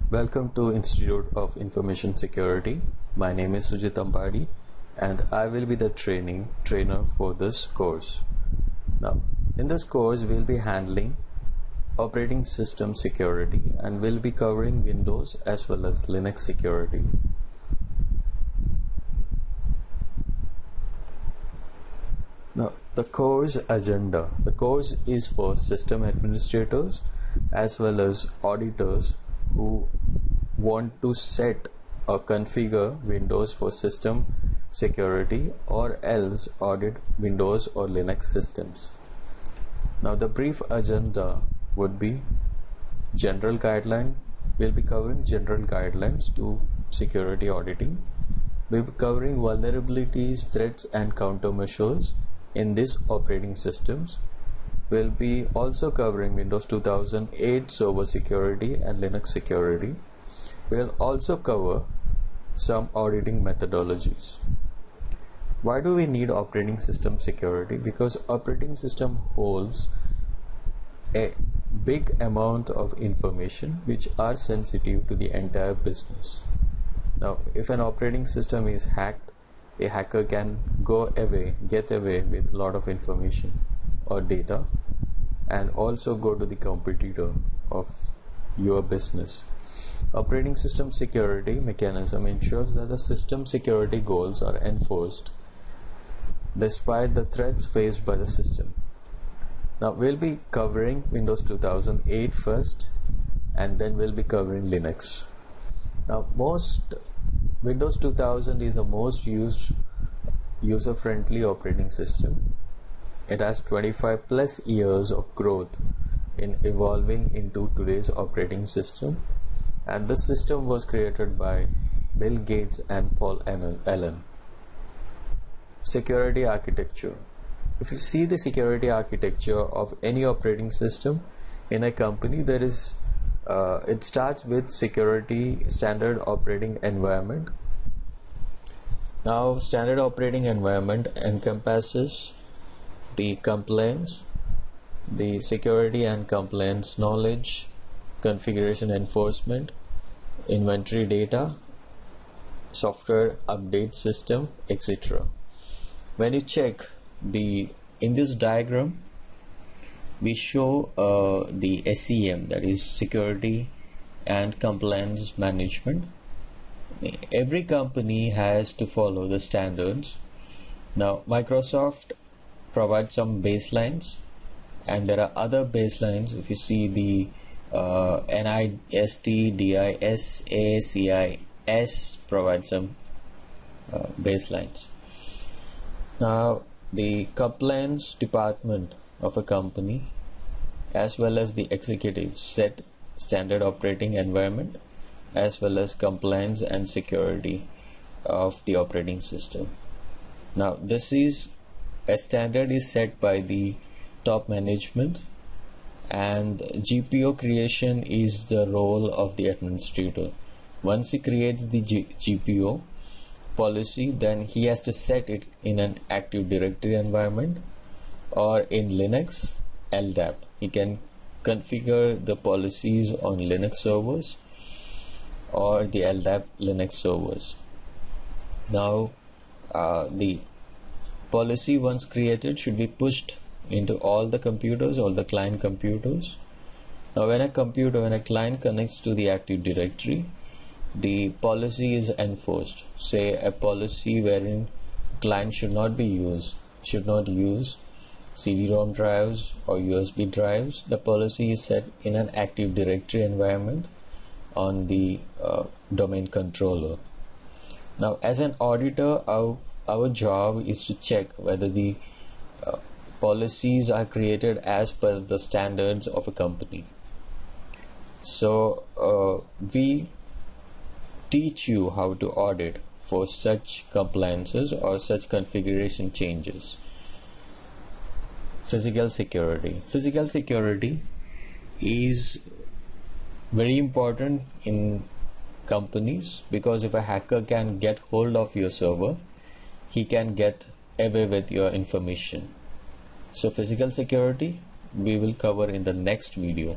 Welcome to Institute of Information Security. My name is Sujit Ambadi and I will be the trainer for this course. Now, in this course we'll be handling operating system security and we'll be covering Windows as well as Linux security. Now, the course agenda. The course is for system administrators as well as auditors who want to set or configure Windows for system security or else audit Windows or Linux systems. Now, the brief agenda would be general guideline. We'll be covering general guidelines to security auditing. We'll be covering vulnerabilities, threats and countermeasures in these operating systems. We'll be also covering Windows 2008 server security and Linux security. We'll also cover some auditing methodologies. Why do we need operating system security? Because operating system holds a big amount of information which are sensitive to the entire business. Now, if an operating system is hacked, a hacker can get away with a lot of information or data and also go to the competitor of your business. Operating system security mechanism ensures that the system security goals are enforced despite the threats faced by the system. Now, we'll be covering Windows 2008 first and then we'll be covering Linux. Now, Windows 2000 is the most used user-friendly operating system. It has 25 plus years of growth in evolving into today's operating system, and this system was created by Bill Gates and Paul Allen. Security architecture. If you see the security architecture of any operating system in a company, it starts with security standard operating environment. Now, standard operating environment encompasses the compliance, the security and compliance knowledge, configuration enforcement, inventory data, software update system, etc. When you check in this diagram, we show the SCM, that is security and compliance management. Every company has to follow the standards. Now, Microsoft provides some baselines and there are other baselines. If you see the NIST, DIS, ACIS provide some baselines. Now, the compliance department of a company as well as the executive set standard operating environment as well as compliance and security of the operating system. Now, a standard is set by the top management, and GPO creation is the role of the administrator. Once he creates the GPO policy, then he has to set it in an Active Directory environment, or in Linux, LDAP. He can configure the policies on Linux servers or the LDAP Linux servers. Now, the policy once created should be pushed into all the computers, all the client computers. Now, when a client connects to the Active Directory, the policy is enforced. Say a policy wherein client should not use CD-ROM drives or USB drives. The policy is set in an Active Directory environment on the domain controller. Now, as an auditor, our job is to check whether the policies are created as per the standards of a company. So we teach you how to audit for such compliances or such configuration changes. Physical security. Physical security is very important in companies because if a hacker can get hold of your server, he can get away with your information. So physical security we will cover in the next video.